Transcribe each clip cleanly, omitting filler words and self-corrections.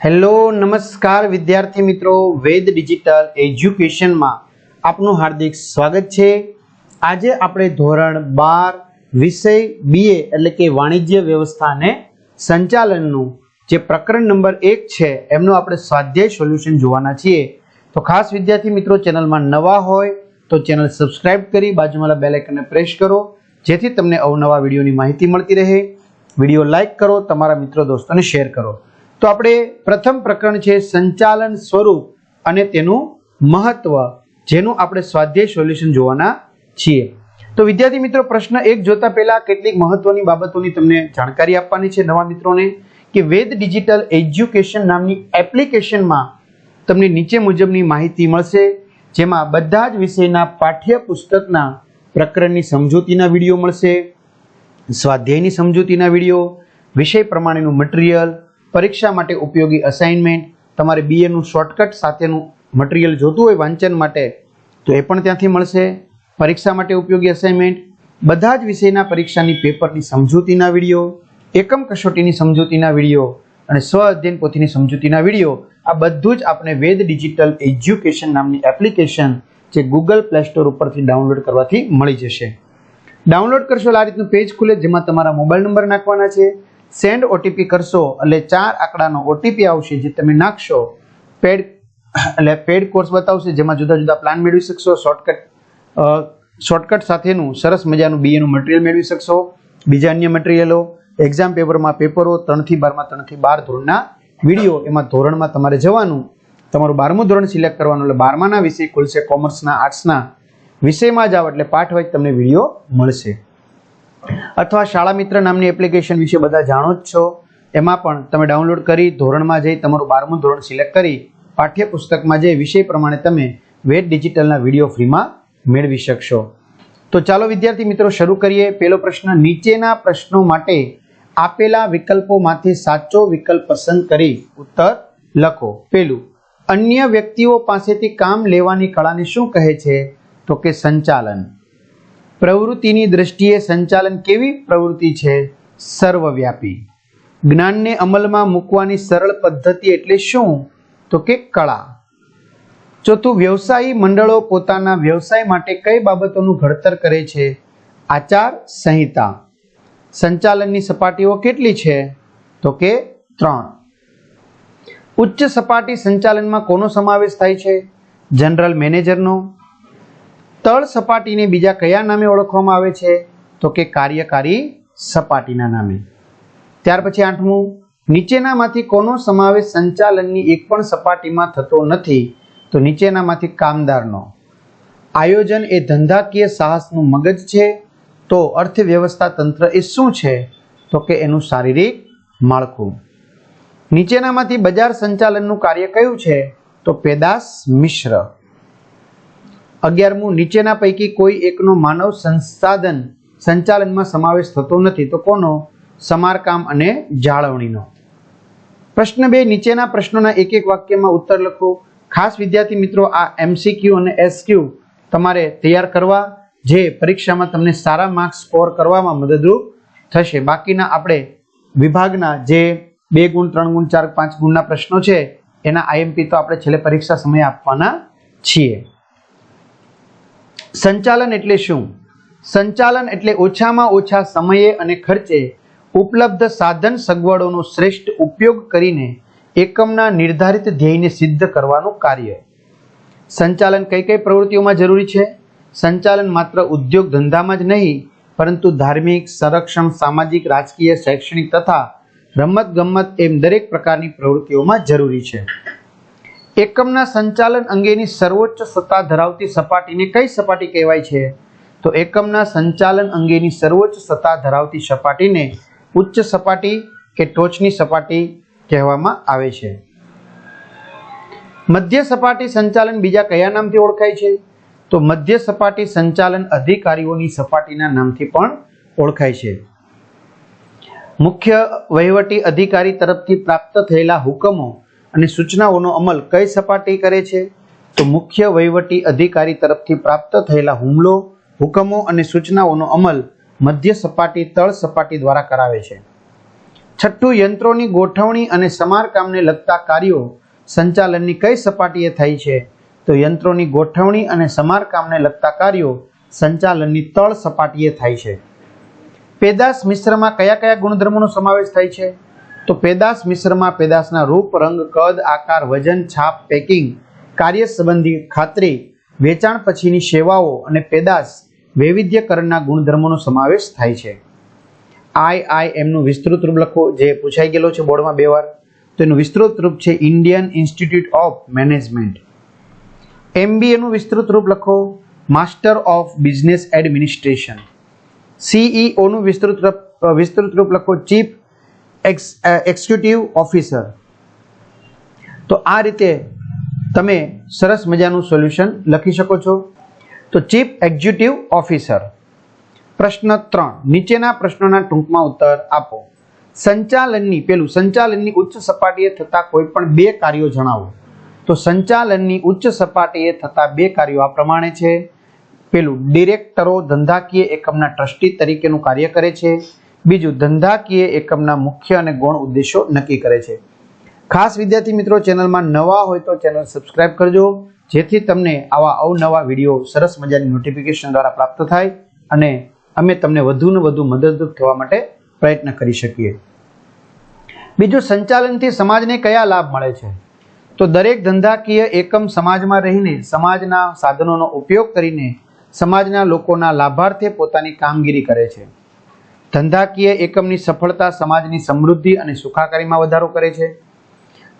Hello નમસ્કાર વિદ્યાર્થી મિત્રો, વેદ ડિજિટલ એજ્યુકેશનમાં આપનું હાર્દિક સ્વાગત છે। આજે આપણે ધોરણ 12 વિષય બીએ એટલે કે વાણિજ્ય વ્યવસ્થા અને સંચાલનનું જે પ્રકરણ નંબર 1 છે એમનું આપણે સ્વાધ્યાય સોલ્યુશન જોવાના છીએ। તો ખાસ વિદ્યાર્થી મિત્રો, ચેનલમાં નવા હોય તો ચેનલ સબસ્ક્રાઇબ કરી બાજુમાં બેલ આઇકનને પ્રેસ કરો, જેથી તમને અવનવા વિડીયોની માહિતી મળતી રહે। વિડીયો લાઈક કરો, તમારા મિત્રો દોસ્તોને શેર કરો। તો આપણે પ્રથમ પ્રકરણ છે સંચાલન સ્વરૂપ અને તેનું મહત્વ, જેનું આપણે સ્વાધ્યાય સોલ્યુશન જોવાના છીએ। તો વિદ્યાર્થી મિત્રો, પ્રશ્ન 1 જોતા પહેલા કેટલીક મહત્વની બાબતોની તમને જાણકારી આપવાની છે નવા મિત્રોને, કે વેદ ડિજિટલ એજ્યુકેશન નામની એપ્લિકેશનમાં તમને નીચે મુજબની માહિતી મળશે, જેમાં બધા જ વિષયના પાઠ્યપુસ્તકના પ્રકરણની સમજૂતીના વિડીયો મળશે, સ્વાધ્યાયની સમજૂતીના વિડીયો, વિષય પ્રમાણેનું મટીરિયલ, પરીક્ષા માટે ઉપયોગી અસાઇનમેન્ટ, તમારે બીએનું શોર્ટકટ સાથેનું મટીરિયલ જોતું હોય વાંચન માટે તો એ પણ ત્યાંથી મળશે, પરીક્ષા માટે ઉપયોગી અસાઇનમેન્ટ, બધા જ વિષયના પરીક્ષાની પેપરની સમજૂતીના વિડીયો, એકમ કસોટીની સમજૂતીના વિડીયો અને સ્વ અધ્યયન પોથીની સમજૂતીના વિડીયો, આ બધું જ આપણે વેદ ડિજિટલ એજ્યુકેશન નામની એપ્લિકેશન જે ગૂગલ પ્લે સ્ટોર ઉપરથી ડાઉનલોડ કરવાથી મળી જશે। ડાઉનલોડ કરશો આ રીતનું પેજ ખુલે, જેમાં તમારા મોબાઈલ નંબર નાખવાના છે, સેન્ડ ઓટીપી કરશો એટલે 4 આંકડાનો ઓટીપી આવશે, જે તમે નાખશો પેડ કોર્સ બતાવશે, જેમાં જુદા જુદા પ્લાન મેળવી શકશો, શોર્ટકટ સાથેનું સરસ મજાનું બીએનું મટીરિયલ મેળવી શકશો, બીજા અન્ય મટીરિયલો, એક્ઝામ પેપરમાં પેપરો 3 થી 12 માં 3 થી 12 ધોરણના વિડીયો, એમાં ધોરણમાં તમારે જવાનું, તમારું 12મું ધોરણ સિલેક્ટ કરવાનું એટલે 12માના વિષય ખુલશે, કોમર્સના આર્ટ્સના વિષયમાં જાવ એટલે પાઠ વાઇઝ તમને વિડીયો મળશે। અથવા શાળા મિત્ર નામની એપ્લિકેશન વિશે બધા જાણો જ છો, એમાં પણ તમે ડાઉનલોડ કરી ધોરણમાં જઈ તમારું 12મું ધોરણ સિલેક્ટ કરી પાઠ્યપુસ્તકમાં જઈ વિષય પ્રમાણે તમે વેદ ડિજિટલના વિડીયો ફ્રીમાં મેળવી શકશો। તો ચાલો વિદ્યાર્થી મિત્રો શરૂ કરીએ। પહેલો પ્રશ્ન, નીચેના પ્રશ્નો માટે આપેલા વિકલ્પોમાંથી સાચો વિકલ્પ પસંદ કરી ઉત્તર લખો। પહેલું, અન્ય વ્યક્તિઓ પાસેથી કામ લેવાની કળાને શું કહે છે? તો કે સંચાલન। પ્રવૃત્તિની દ્રષ્ટિએ સંચાલન કેવી પ્રવૃત્તિ છે? સર્વવ્યાપી। જ્ઞાનને અમલમાં મૂકવાની સરળ પદ્ધતિ એટલે શું? તો કે કળા। ચોથું, વ્યવસાયી મંડળો પોતાના વ્યવસાય માટે કઈ બાબતોનું ઘડતર કરે છે? આચાર સંહિતા। સંચાલનની સપાટીઓ કેટલી છે? તો કે 3। ઉચ્ચ સપાટી સંચાલનમાં કોનો સમાવેશ થાય છે? જનરલ મેનેજરનો। તળ સપાટીને બીજા કયા નામે ઓળખવામાં આવે છે? તો કે કાર્યકારી સપાટીના નામે। ત્યાર પછી 8મું, નીચેનામાંથી કોનો સમાવેશ સંચાલનની એક પણ સપાટીમાં થતો નથી? તો નીચેનામાંથી કામદારનો। આયોજન એ ધંધાકીય સાહસનું મગજ છે, તો અર્થવ્યવસ્થા તંત્ર એ શું છે? તો કે એનું શારીરિક માળખું। નીચેનામાંથી બજાર સંચાલનનું કાર્ય કયું છે? તો પેદાશ મિશ્ર। 11મું, નીચેના પૈકી કોઈ એકનો માનવ સંસાધન સંચાલનમાં સમાવેશ થતો નથી, તો કોનો? સમારકામ અને જાળવણીનો। પ્રશ્ન 2, નીચેના પ્રશ્નોના એક એક વાક્યમાં ઉત્તર લખો। ખાસ વિદ્યાર્થી મિત્રો, આ એમસીક્યુ અને એસક્યુ તમારે તૈયાર કરવા, જે પરીક્ષામાં તમને સારા માર્ક્સ સ્કોર કરવામાં મદદરૂપ થશે। બાકીના આપણે વિભાગના જે 2 ગુણ 3 ગુણ 4 5 ગુણના પ્રશ્નો છે એના આઈએમપી તો આપણે છેલ્લે પરીક્ષા સમયે આપવાના છીએ। સંચાલન એટલે શું? સંચાલન એટલે ઓછામાં ઓછા સમયે અને ખર્ચે ઉપલબ્ધ સાધન સગવડોનો શ્રેષ્ઠ ઉપયોગ કરીને એકમના નિર્ધારિત ધ્યેયને સિદ્ધ કરવાનું કાર્ય। સંચાલન કઈ કઈ પ્રવૃત્તિઓમાં જરૂરી છે? સંચાલન માત્ર ઉદ્યોગ ધંધામાં જ નહીં, પરંતુ ધાર્મિક, સંરક્ષણ, સામાજિક, રાજકીય, શૈક્ષણિક તથા રમત ગમત એમ દરેક પ્રકારની પ્રવૃત્તિઓમાં જરૂરી છે। એકમના સંચાલન અંગેની સર્વોચ્ચ સત્તા ધરાવતી સપાટીને કઈ સપાટી કહેવાય છે? તો એકમના સંચાલન અંગેની સર્વોચ્ચ સત્તા ધરાવતી સપાટીને ઉચ્ચ સપાટી કે ટોચની સપાટી કહેવામાં આવે છે। મધ્ય સપાટી સંચાલન બીજા કયા નામથી ઓળખાય છે? તો મધ્ય સપાટી સંચાલન અધિકારીઓની સપાટીના નામથી પણ ઓળખાય છે। મુખ્ય વહીવટી અધિકારી તરફથી પ્રાપ્ત થયેલા હુકમો અને સૂચનાઓનો અમલ કઈ સપાટી કરે છે? તો મુખ્ય વહીવટી અધિકારી તરફથી પ્રાપ્ત થયેલા હુકમો અને સૂચનાઓનો અમલ મધ્ય સપાટી તળ સપાટી દ્વારા કરાવે છે। છઠ્ઠું, યંત્રોની ગોઠવણી અને સમારકામને લગતા કાર્યો સંચાલનની કઈ સપાટીએ થાય છે? તો યંત્રોની ગોઠવણી અને સમારકામને લગતા કાર્યો સંચાલનની તળ સપાટીએ થાય છે. પેદાશ મિશ્રમાં કયા કયા ગુણધર્મોનો સમાવેશ થાય છે? તો પેદાશ મિશ્રમાં પેદાશના રૂપ, રંગ, કદ, આકાર, વજન, છાપ, પેકિંગ, કાર્ય સંબંધી ખાતરી, વેચાણ પછીની સેવાઓ અને પેદાશ વૈવિધ્યકરણના ગુણધર્મોનો સમાવેશ થાય છે. IIM નું વિસ્તૃત રૂપ લખો, જે પૂછાઈ ગયેલો છે બોર્ડમાં 2 વાર. તો એનું વિસ્તૃત રૂપ છે Indian institute of management. MBA નું વિસ્તૃત રૂપ લખો, master of business administration. CEO નું વિસ્તૃત રૂપ લખો, ચીફ એક્ઝિક્યુટિવ ઓફિસર. તો આ રીતે તમે સરસ મજાનું સોલ્યુશન લખી શકો છો. તો ચીફ એક્ઝિક્યુટિવ ઓફિસર. પ્રશ્ન 3, નીચેના પ્રશ્નોના ટૂંકમાં ઉત્તર આપો. સંચાલનની ઉચ્ચ સપાટીએ થતા કોઈ પણ 2 કાર્યો જણાવો. તો સંચાલનની ઉચ્ચ સપાટીએ થતા 2 કાર્યો આ પ્રમાણે છે. પેલું, ડિરેક્ટરો ધંધાકીય એકમના ટ્રસ્ટી તરીકેનું કાર્ય કરે છે. બીજું, ધંધાકીય એકમના મુખ્ય અને ગૌણ ઉદ્દેશો નક્કી કરે છે. ખાસ વિદ્યાર્થી મિત્રો, ચેનલમાં નવા હોય તો ચેનલ સબસ્ક્રાઇબ કરજો, જેથી તમને આવા અવનવા વિડીયો સરસ મજાની નોટિફિકેશન દ્વારા પ્રાપ્ત થાય અને અમે તમને વધુને વધુ મદદરૂપ થવા માટે પ્રયત્ન કરી શકીએ. બીજું, સંચાલનથી સમાજને કયા લાભ મળે છે? તો દરેક ધંધાકીય એકમ સમાજમાં રહીને સમાજના સાધનોનો ઉપયોગ કરીને સમાજના લોકોના લાભાર્થે પોતાની કામગીરી કરે છે. ધંધાકીય એકમની સફળતા સમાજની સમૃદ્ધિ અને સુખાકારીમાં વધારો કરે છે.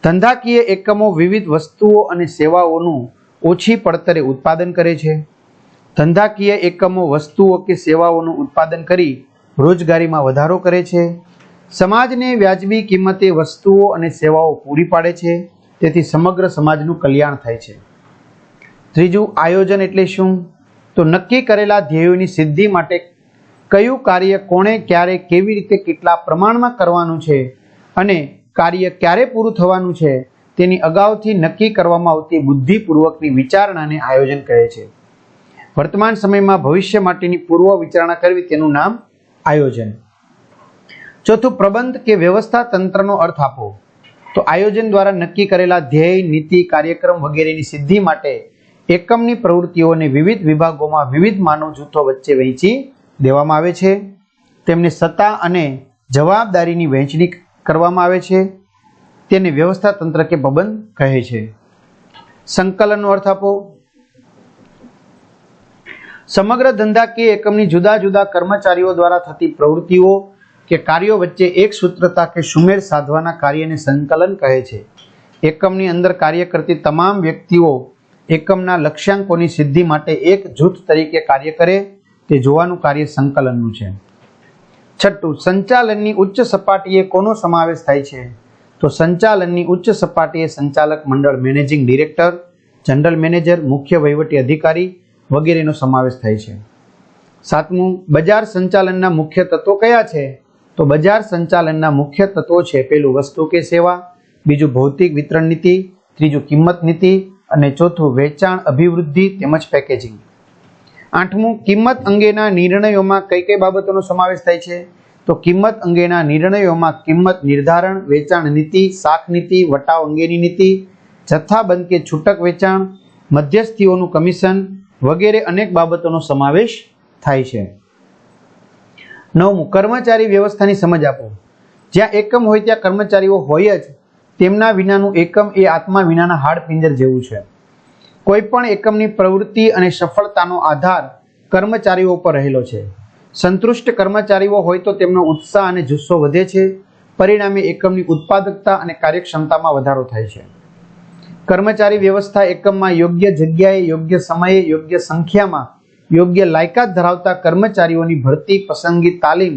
ધંધાકીય એકમો વિવિધ વસ્તુઓ અને સેવાઓનું ઓછી પડતરે ઉત્પાદન કરે છે. ધંધાકીય એકમો વસ્તુઓ કે સેવાઓનું ઉત્પાદન કરી રોજગારીમાં વધારો કરે છે. સમાજને વ્યાજબી કિંમતે વસ્તુઓ અને સેવાઓ પૂરી પાડે છે, તેથી સમગ્ર સમાજનું કલ્યાણ થાય છે. ત્રીજું, આયોજન એટલે શું? તો નક્કી કરેલા ધ્યેયોની સિદ્ધિ માટે કયું કાર્ય કોણે, ક્યારે, કેવી રીતે, કેટલા પ્રમાણમાં કરવાનું છે અને કાર્ય ક્યારે પૂરું થવાનું છે તેની અગાઉથી નક્કી કરવામાં આવતી બુદ્ધિપૂર્વકની વિચારણાને આયોજન કહે છે. વર્તમાન સમયમાં ભવિષ્ય માટેની પૂર્વ વિચારણા કરવી તેનું નામ આયોજન. ચોથું, પ્રબંધ કે વ્યવસ્થા તંત્રનો અર્થ આપો. તો આયોજન દ્વારા નક્કી કરેલા ધ્યેય, નીતિ, કાર્યક્રમ વગેરેની સિદ્ધિ માટે એકમની પ્રવૃત્તિઓને વિવિધ વિભાગોમાં વિવિધ માનવ જૂથો વચ્ચે વહેંચી દેવામાં આવે છે. તેમને સત્તા અને જવાબદારીની વહેંચણી કરવામાં આવે છે. તેને વ્યવસ્થા તંત્ર કે પ્રબંધ કહે છે. સંકલનનો અર્થ આપો. સમગ્ર ધંધાકીય એકમની જુદા જુદા કર્મચારીઓ દ્વારા થતી પ્રવૃત્તિઓ કે કાર્યો વચ્ચે એક સૂત્રતા કે સુમેળ સાધવાના કાર્યને સંકલન કહે છે. એકમની અંદર કાર્ય કરતી તમામ વ્યક્તિઓ એકમના લક્ષ્યાંકોની સિદ્ધિ માટે એક જૂથ તરીકે કાર્ય કરે તે જોવાનું કાર્ય સંકલનનું છે. છઠ્ઠું, સંચાલનની ઉચ્ચ સપાટીએ કોનો સમાવેશ થાય છે? તો સંચાલનની ઉચ્ચ સપાટીએ સંચાલક મંડળ, મેનેજિંગ ડિરેક્ટર, જનરલ મેનેજર, મુખ્ય વહીવટી અધિકારી વગેરેનો સમાવેશ થાય છે. સાતમું, બજાર સંચાલનના મુખ્ય તત્વો કયા છે? તો બજાર સંચાલનના મુખ્ય તત્વો છે, પેલું વસ્તુ કે સેવા, બીજું ભૌતિક વિતરણ નીતિ, ત્રીજું કિંમત નીતિ અને ચોથું વેચાણ અભિવૃદ્ધિ તેમજ પેકેજિંગ. આઠમું, કિંમત અંગેના નિર્ણયોમાં કઈ કઈ બાબતોનો સમાવેશ થાય છે? તો કિંમત અંગેના નિર્ણયોમાં કિંમત નિર્ધારણ, વેચાણ નીતિ, શાખ નીતિ, વટાવ અંગેની નીતિ, જથ્થાબંધ કે છૂટક વેચાણ, મધ્યસ્થીઓનું કમિશન વગેરે અનેક બાબતોનો સમાવેશ થાય છે. નવમું, કર્મચારી વ્યવસ્થાની સમજ આપો. જ્યાં એકમ હોય ત્યાં કર્મચારીઓ હોય જ. તેમના વિનાનું એકમ એ આત્મા વિનાના હાડપિંજર જેવું છે. કોઈ પણ એકમની પ્રવૃત્તિ અને સફળતાનો આધાર કર્મચારીઓ પર રહેલો છે. સંતુષ્ટ કર્મચારીઓ હોય તો તેમનો ઉત્સાહ અને જુસ્સો વધે છે. પરિણામે એકમની ઉત્પાદકતા અને કાર્યક્ષમતામાં વધારો થાય છે. કર્મચારી વ્યવસ્થા એકમમાં યોગ્ય જગ્યાએ, યોગ્ય સમયે, યોગ્ય સંખ્યામાં, યોગ્ય લાયકાત ધરાવતા કર્મચારીઓની ભરતી, પસંદગી, તાલીમ,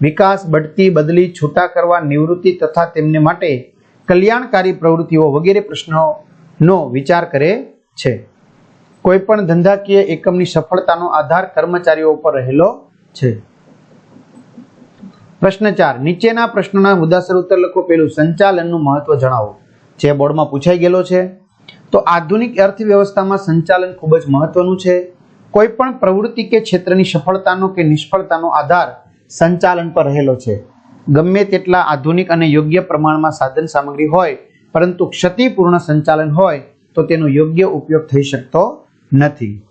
વિકાસ, બઢતી, બદલી, છૂટા કરવા, નિવૃત્તિ તથા તેમને માટે કલ્યાણકારી પ્રવૃત્તિઓ વગેરે પ્રશ્નોનો વિચાર કરે છે. કોઈપણ ધંધાકીય એકમની સફળતાનો આધાર કર્મચારીઓ પર રહેલો છે. પ્રશ્ન 4, નીચેના પ્રશ્નોના મુદ્દાસર ઉત્તર લખો. પેલું, સંચાલનનું મહત્વ જણાવો, જે બોર્ડમાં પૂછાઈ ગયેલો છે. તો આધુનિક અર્થવ્યવસ્થામાં સંચાલન ખૂબ જ મહત્વનું છે. કોઈ પણ પ્રવૃત્તિ કે ક્ષેત્રની સફળતાનો કે નિષ્ફળતાનો આધાર સંચાલન પર રહેલો છે. ગમે તેટલા આધુનિક અને યોગ્ય પ્રમાણમાં સાધન સામગ્રી હોય પરંતુ ક્ષતિપૂર્ણ સંચાલન હોય તો તેનો યોગ્ય ઉપયોગ થઈ શકતો નથી.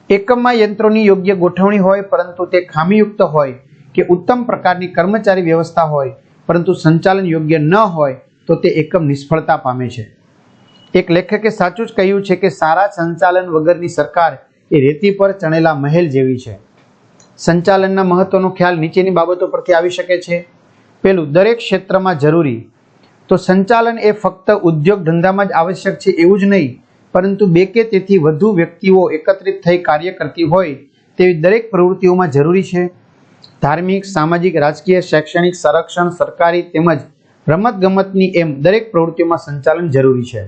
એકમમાં યંત્રોની યોગ્ય ગોઠવણી હોય પરંતુ તે ખામીયુક્ત હોય કે ઉત્તમ પ્રકારની કર્મચારી વ્યવસ્થા હોય પરંતુ સંચાલન યોગ્ય ન હોય તો તે એકમ નિષ્ફળતા પામે છે. એક લેખકે સાચું જ કહ્યું છે કે સારા સંચાલન વગરની સરકાર એ રેતી પર ચણેલા મહેલ જેવી છે. સંચાલનના મહત્વનો ખ્યાલ નીચેની બાબતો પરથી આવી શકે છે. પહેલું, દરેક ક્ષેત્રમાં જરૂરી. તો સંચાલન એ ફક્ત ઉદ્યોગ ધંધામાં જ આવશ્યક છે એવું જ નહીં, પરંતુ બે કે તેથી વધુ વ્યક્તિઓ એકત્રિત થઈ કાર્ય કરતી હોય તેવી દરેક પ્રવૃત્તિઓમાં જરૂરી છે. ધાર્મિક, સામાજિક, રાજકીય, શૈક્ષણિક, સંરક્ષણ, સરકારી તેમજ રમતગમતની એમ દરેક પ્રવૃત્તિઓમાં સંચાલન જરૂરી છે.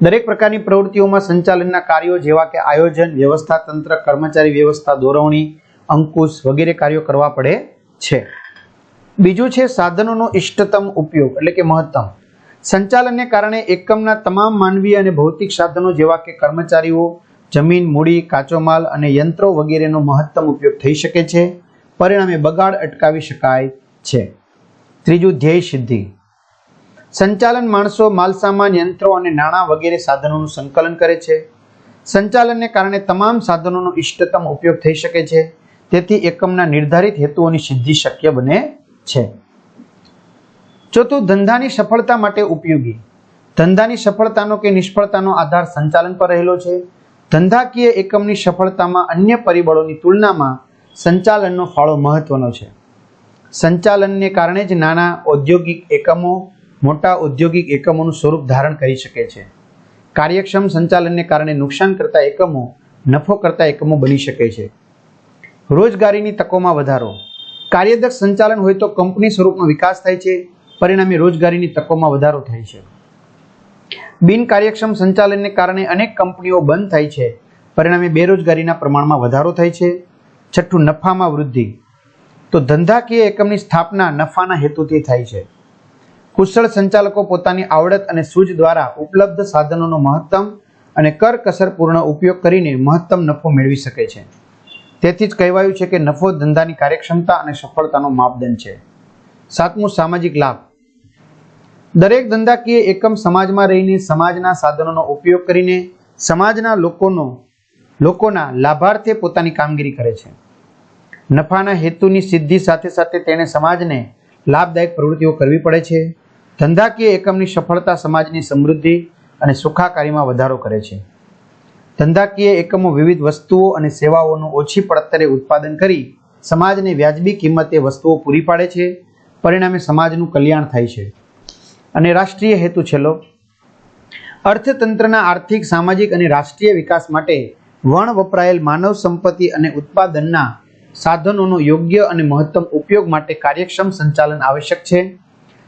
દરેક પ્રકારની પ્રવૃત્તિઓમાં સંચાલનના કાર્યો જેવા કે આયોજન, વ્યવસ્થા તંત્ર, કર્મચારી વ્યવસ્થા, દોરવણી, અંકુશ વગેરે કાર્યો કરવા પડે છે. બીજું છે સાધનોનો ઇષ્ટતમ ઉપયોગ એટલે કે મહત્તમ. સંચાલનને કારણે એકમના તમામ માનવીય અને ભૌતિક સાધનો જેવા કે કર્મચારીઓ, જમીન, મૂડી, કાચો માલ અને યંત્રો વગેરેનો મહત્તમ ઉપયોગ થઈ શકે છે. પરિણામે બગાડ અટકાવી શકાય છે. ત્રીજું, ધ્યેય સિદ્ધિ. સંચાલન માણસો, માલસામાન, યંત્રો અને નાણાં વગેરે સાધનોનું સંકલન કરે છે. સંચાલનને કારણે તમામ સાધનોનો ઇષ્ટતમ ઉપયોગ થઈ શકે છે. તેથી એકમના નિર્ધારિત હેતુઓની સિદ્ધિ શક્ય બને છે. ચોથું, ધંધાની સફળતા માટે ઉપયોગી. ધંધાની સફળતાનો કે નિષ્ફળતાનો આધાર સંચાલન પર રહેલો છે. ધંધાકીય એકમની સફળતામાં અન્ય પરિબળોની તુલનામાં સંચાલનનો ફાળો મહત્વનો છે. સંચાલનને કારણે જ નાના ઔદ્યોગિક એકમો મોટા ઔદ્યોગિક એકમોનું સ્વરૂપ ધારણ કરી શકે છે. કાર્યક્ષમ સંચાલનને કારણે નુકસાન કરતા એકમો નફો કરતા એકમો બની શકે છે. રોજગારીની તકોમાં વધારો. કાર્યદક્ષ સંચાલન હોય તો કંપની સ્વરૂપનો વિકાસ થાય છે. પરિણામે રોજગારીની તકોમાં વધારો થાય છે. બિનકાર્યક્ષમ સંચાલનને કારણે અનેક કંપનીઓ બંધ થાય છે. પરિણામે બેરોજગારીના પ્રમાણમાં વધારો થાય છે. છઠ્ઠું, નફામાં વૃદ્ધિ. તો ધંધાકીય એકમની સ્થાપના નફાના હેતુથી થાય છે. કુશળ સંચાલકો પોતાની આવડત અને સૂઝ દ્વારા ઉપલબ્ધ સાધનોનો મહત્તમ અને કરકસરપૂર્ણ ઉપયોગ કરીને મહત્તમ નફો મેળવી શકે છે. તેથી જ કહેવાયું છે કે નફો ધંધાની કાર્યક્ષમતા અને સફળતાનો માપદંડ છે. સાતમું, સામાજિક લાભ. દરેક ધંધાકીય એકમ સમાજમાં રહીને સમાજના સાધનોનો ઉપયોગ કરીને સમાજના લોકોના લાભાર્થે પોતાની કામગીરી કરે છે. નફાના હેતુની સિદ્ધિ સાથે સાથે તેણે સમાજને લાભદાયક પ્રવૃત્તિઓ કરવી પડે છે. ધંધાકીય એકમની સફળતા સમાજની સમૃદ્ધિ અને સુખાકારીમાં વધારો કરે છે. ધંધાકીય એકમો વિવિધ વસ્તુઓ અને સેવાઓનું ઓછી પડતરે ઉત્પાદન કરી સમાજને વ્યાજબી કિંમતે વસ્તુઓ પૂરી પાડે છે. પરિણામે સમાજનું કલ્યાણ થાય છે. અને રાષ્ટ્રીય હેતુ છેલ્લો, અર્થતંત્રના આર્થિક, સામાજિક અને રાષ્ટ્રીય વિકાસ માટે વણ વપરાયેલ માનવ સંપત્તિ અને ઉત્પાદનના સાધનોનો યોગ્ય અને મહત્તમ ઉપયોગ માટે કાર્યક્ષમ સંચાલન આવશ્યક છે.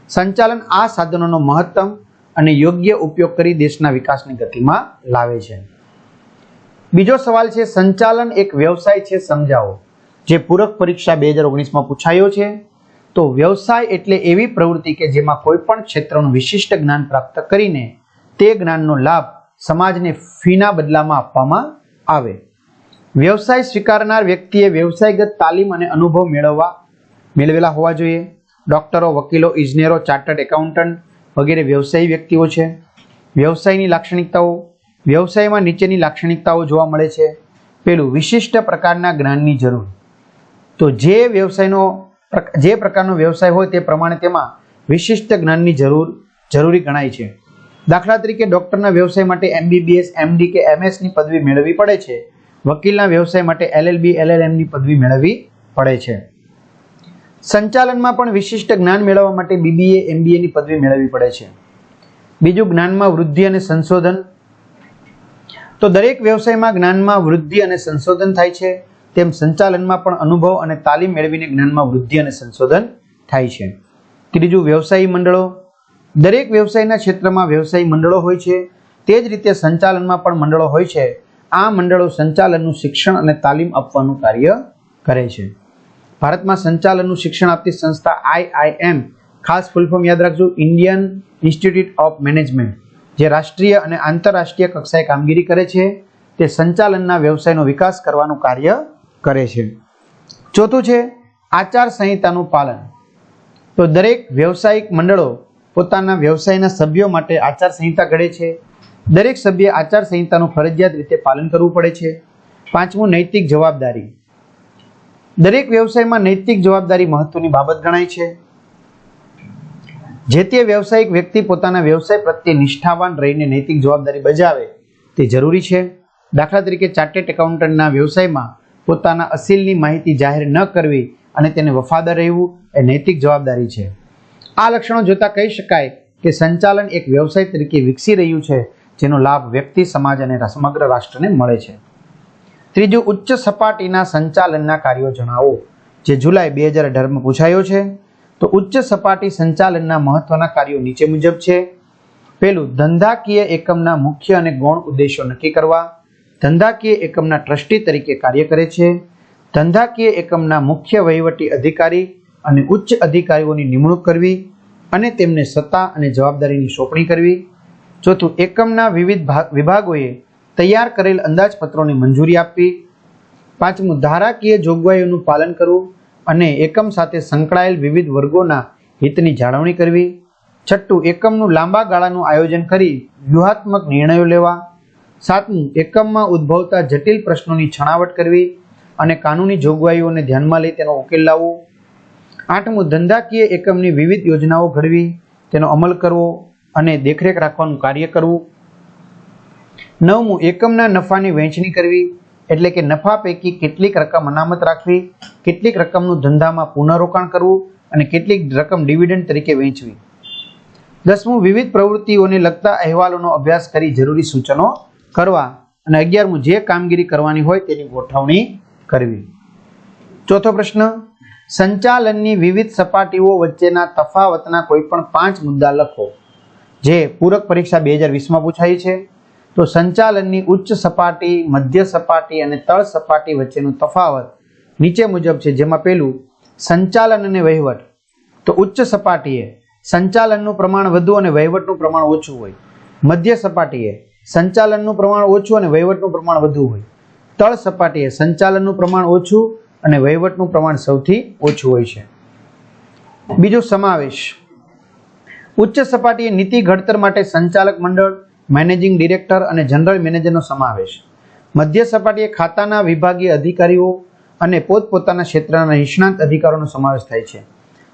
સંચાલન આ સાધનોનો મહત્તમ અને યોગ્ય ઉપયોગ કરી દેશના વિકાસની ગતિમાં લાવે છે. બીજો સવાલ છે, સંચાલન એક વ્યવસાય છે સમજાવો. જે પૂરક પરીક્ષા 2019માં પૂછાયો છે. તો વ્યવસાય એટલે એવી પ્રવૃત્તિ કે જેમાં કોઈ પણ ક્ષેત્રનું વિશિષ્ટ જ્ઞાન પ્રાપ્ત કરીને તે જ્ઞાનનો લાભ સમાજને ફીના બદલામાં આપવામાં આવે. વ્યવસાય સ્વીકારનાર વ્યક્તિએ વ્યવસાયગત તાલીમ અને અનુભવ મેળવેલા હોવા જોઈએ. ડોક્ટરો, વકીલો, ઇજનેરો, ચાર્ટર્ડ એકાઉન્ટન્ટ વગેરે વ્યવસાયી વ્યક્તિઓ છે. વ્યવસાયની લાક્ષણિકતાઓ. વ્યવસાયમાં નીચેની લાક્ષણિકતાઓ જોવા મળે છે. પેલું, વિશિષ્ટ પ્રકારના જ્ઞાનની જરૂર. તો જે પ્રકારનો વ્યવસાય હોય તે પ્રમાણે તેમાં વિશિષ્ટ જ્ઞાનની જરૂરી ગણાય છે. દાખલા તરીકે ડોક્ટરના વ્યવસાય માટે MBBS, MD કે MS ની પદવી મેળવવી પડે છે. વકીલના વ્યવસાય માટે LLB, LLM ની પદવી મેળવવી પડે છે. સંચાલનમાં પણ વિશિષ્ટ જ્ઞાન મેળવવા માટે BBA, MBA ની પદવી મેળવવી પડે છે. બીજું, જ્ઞાનમાં વૃદ્ધિ અને સંશોધન. તો દરેક વ્યવસાયમાં જ્ઞાનમાં વૃદ્ધિ અને સંશોધન થાય છે. તેમ સંચાલનમાં પણ અનુભવ અને તાલીમ મેળવીને જ્ઞાનમાં વૃદ્ધિ અને સંશોધન થાય છે. ત્રીજું, વ્યવસાયી મંડળો. દરેક વ્યવસાયના ક્ષેત્રમાં વ્યવસાયી મંડળો હોય છે. તે જ રીતે સંચાલનમાં પણ મંડળો હોય છે. આ મંડળો સંચાલનનું શિક્ષણ અને તાલીમ આપવાનું કાર્ય કરે છે. ભારતમાં સંચાલનનું શિક્ષણ આપતી સંસ્થા IIM, ખાસ ફૂલ ફોર્મ યાદ રાખજો, ઇન્ડિયન ઇન્સ્ટિટ્યૂટ ઓફ મેનેજમેન્ટ, જે રાષ્ટ્રીય અને આંતરરાષ્ટ્રીય કક્ષાએ કામગીરી કરે છે. તે સંચાલનના વ્યવસાયનો વિકાસ કરવાનું કાર્ય કરે છે. ચોથું છે, આચાર સંહિતાનું પાલન. તો દરેક વ્યવસાયિક મંડળો પોતાના વ્યવસાયના સભ્યો માટે આચાર સંહિતા ઘડે છે. દરેક સભ્ય આચાર સંહિતાનું ફરજિયાત રીતે પાલન કરવું પડે છે. પાંચમું, નૈતિક જવાબદારી. દરેક વ્યવસાયમાં નૈતિક જવાબદારી મહત્વની બાબત ગણાય છે. જે તે વ્યવસાયિક વ્યક્તિ પોતાના વ્યવસાય પ્રત્યે નિષ્ઠાવાન રહીને નૈતિક જવાબદારી બજાવે તે જરૂરી છે. દાખલા તરીકે ચાર્ટર્ડ એકાઉન્ટન્ટના વ્યવસાયમાં પોતાના અસીલની માહિતી જાહેર ન કરવી અને તેને વફાદાર રહેવું એ નૈતિક જવાબદારી છે. આ લક્ષણો જોતા કહી શકાય કે સંચાલન એક વ્યવસાય તરીકે વિકસી રહ્યું છે, જેનો લાભ વ્યક્તિ, સમાજ અને સમગ્ર રાષ્ટ્રને મળે છે. ત્રીજું, ઉચ્ચ સપાટીના સંચાલનના કાર્યો જણાવો, જે જુલાઈ 2018માં પૂછાયો છે. તો ઉચ્ચ સપાટી સંચાલનના મહત્વના કાર્યો નીચે મુજબ છે. પહેલું, ધંધાકીય એકમના મુખ્ય અને ગૌણ ઉદ્દેશો નક્કી કરવા. ધંધાકીય એકમના ટ્રસ્ટી તરીકે કાર્ય કરે છે. ધંધાકીય એકમના મુખ્ય વહીવટી અધિકારી અને ઉચ્ચ અધિકારીઓની નિમણૂક કરવી અને તેમને સત્તા અને જવાબદારીની સોંપણી કરવી. ચોથું, એકમના વિવિધ વિભાગોએ તૈયાર કરેલ અંદાજપત્રોની મંજૂરી આપવી. પાંચમું, ધારાકીય જોગવાઈઓનું પાલન કરવું અને એકમ સાથે સંકળાયેલ વિવિધ વર્ગોના હિતની જાળવણી કરવી. છઠ્ઠું, એકમનું લાંબા ગાળાનું આયોજન કરી વ્યૂહાત્મક નિર્ણયો લેવા. સાતમું, એકમમાં ઉદ્ભવતા જટિલ પ્રશ્નોની છણાવટ કરવી અને કાનૂની જોગવાઈઓને ધ્યાનમાં લઈ તેનો ઉકેલ લાવવો. આઠમું, ધંધાકીય એકમની વિવિધ યોજનાઓ ઘડવી, તેનો અમલ કરવો અને દેખરેખ રાખવાનું કાર્ય કરવું. નવમું, એકમના નફાની વહેંચણી કરવી, એટલે કે નફા પૈકી કેટલીક રકમ અનામત રાખવી, કેટલીક રકમનું ધંધામાં પુનઃરોકાણ કરવું અને કેટલીક રકમ ડિવિડન્ડ તરીકે વહેંચવી. દસમું, વિવિધ પ્રવૃત્તિઓને લગતા અહેવાલોનો અભ્યાસ કરી જરૂરી સૂચનો કરવા. અને 11મું, જે કામગીરી કરવાની હોય તેની ગોઠવણી કરવી. ચોથો પ્રશ્ન, સંચાલનની વિવિધ સપાટીઓ વચ્ચેના તફાવતના કોઈ પણ 5 મુદ્દા લખો, જે પૂરક પરીક્ષા 2020માં પૂછાઈ છે. તો સંચાલનની ઉચ્ચ સપાટી, મધ્ય સપાટી અને તળ સપાટી વચ્ચેનો તફાવત નીચે મુજબ છે, જેમાં પહેલું, સંચાલન અને વહીવટ. તો ઉચ્ચ સપાટીએ સંચાલનનું પ્રમાણ વધુ અને વહીવટનું પ્રમાણ ઓછું હોય. મધ્ય સપાટીએ સંચાલનનું પ્રમાણ ઓછું અને વહીવટનું પ્રમાણ વધુ હોય. તળ સપાટીએ સંચાલનનું પ્રમાણ ઓછું અને વહીવટનું પ્રમાણ સૌથી ઓછું હોય છે. બીજું, સમાવેશ. ઉચ્ચ સપાટીએ નીતિ ઘડતર માટે સંચાલક મંડળ, મેનેજિંગ ડિરેક્ટર અને જનરલ મેનેજરનો સમાવેશ. મધ્ય સપાટીએ ખાતાના વિભાગીય અધિકારીઓ અને પોતપોતાના ક્ષેત્રના નિષ્ણાત અધિકારીઓનો સમાવેશ થાય છે.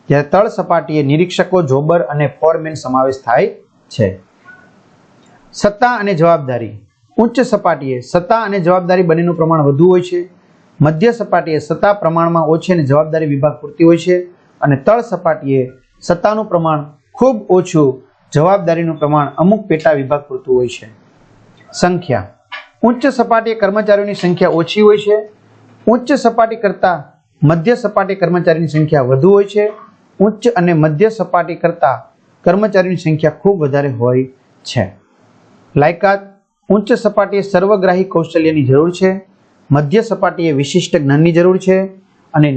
જ્યારે તળ સપાટીએ નિરીક્ષકો, જોબર અને ફોરમેન સમાવેશ થાય છે. સત્તા અને જવાબદારી. ઉચ્ચ સપાટીએ સત્તા અને જવાબદારી બંનેનું પ્રમાણ વધુ હોય છે. મધ્ય સપાટીએ સત્તા પ્રમાણમાં ઓછી અને જવાબદારી વિભાગ પૂરતી હોય છે. અને તળ સપાટીએ સત્તાનું પ્રમાણ ખૂબ ઓછું, જવાબદારીનું પ્રમાણ અમુક પેટા વિભાગ પૂરતું હોય છે. સંખ્યા. ઉચ્ચ સપાટીએ કર્મચારીઓની સંખ્યા ઓછી હોય છે. ઉચ્ચ સપાટી કરતાં મધ્ય સપાટી કર્મચારીની સંખ્યા વધુ હોય છે. ઉચ્ચ અને મધ્ય સપાટી કરતાં કર્મચારીની સંખ્યા ખૂબ વધારે હોય છે. લાયકાત. ઉચ્ચ સપાટીએ સર્વગ્રાહી કૌશલ્યની જરૂર છે. મધ્ય સપાટીએ વિશિષ્ટ જ્ઞાનની જરૂર છે અને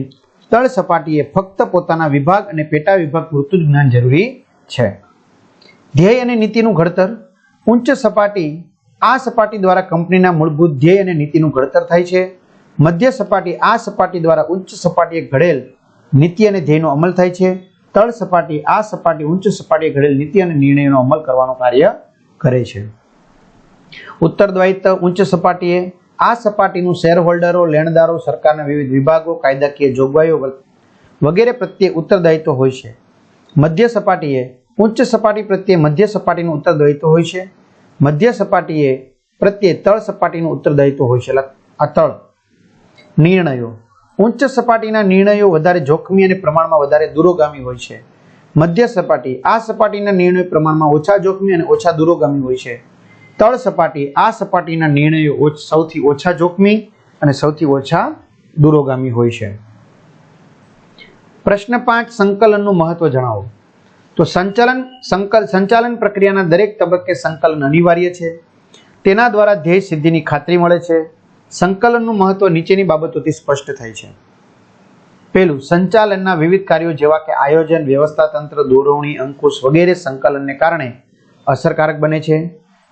તળ સપાટીએ ફક્ત પોતાના વિભાગ અને પેટા વિભાગ પૂરતું જ જ્ઞાન જરૂરી છે. ધ્યેય અને નીતિનું ઘડતર. ઉચ્ચ સપાટી, આ સપાટી દ્વારા કંપનીના મૂળભૂત ધ્યેય અને નીતિનું ઘડતર થાય છે. મધ્ય સપાટી, આ સપાટી દ્વારા ઉચ્ચ સપાટીએ ઘડેલ નીતિ અને ધ્યેયનો અમલ થાય છે. તળ સપાટી, આ સપાટી ઉચ્ચ સપાટીએ ઘડેલ નીતિ અને નિર્ણયોનો અમલ કરવાનું કાર્ય કરે છે. ઉત્તરદાયિત્વ. ઉચ્ચ સપાટીએ આ સપાટીનું શેરહોલ્ડરો, લેણદારો, સરકારના વિવિધ વિભાગો, કાયદાકીય જોગવાઈઓ વગેરે પ્રત્યે ઉત્તરદાયિત્વ હોય છે. મધ્ય સપાટીએ ઉચ્ચ સપાટી પ્રત્યે મધ્ય સપાટીનું ઉત્તરદાયિત્વ હોય છે. મધ્ય સપાટીએ પ્રત્યે તળ સપાટીનું ઉત્તરદાયિત્વ હોય છે. આ તળ. નિર્ણયો. ઉચ્ચ સપાટીના નિર્ણયો વધારે જોખમી અને પ્રમાણમાં વધારે દૂરોગામી હોય છે. મધ્ય સપાટી, આ સપાટીના નિર્ણયો પ્રમાણમાં ઓછા જોખમી અને ઓછા દૂરોગામી હોય છે. તળ સપાટી, આ સપાટીના નિર્ણયો સૌથી ઓછા જોખમી અને સૌથી ઓછા દૂરોગામી હોય છે. પ્રશ્ન 5, સંકલનનું મહત્વ જણાવો. તો સંચાલન પ્રક્રિયાના દરેક તબક્કે સંકલન અનિવાર્ય છે. તેના દ્વારા ધ્યેય સિદ્ધિની ખાતરી મળે છે. સંકલનનું મહત્વ નીચેની બાબતોથી સ્પષ્ટ થાય છે. પહેલું, સંચાલનના વિવિધ કાર્યો જેવા કે આયોજન, વ્યવસ્થા તંત્ર, દોરવણી, અંકુશ વગેરે સંકલનને કારણે અસરકારક બને છે.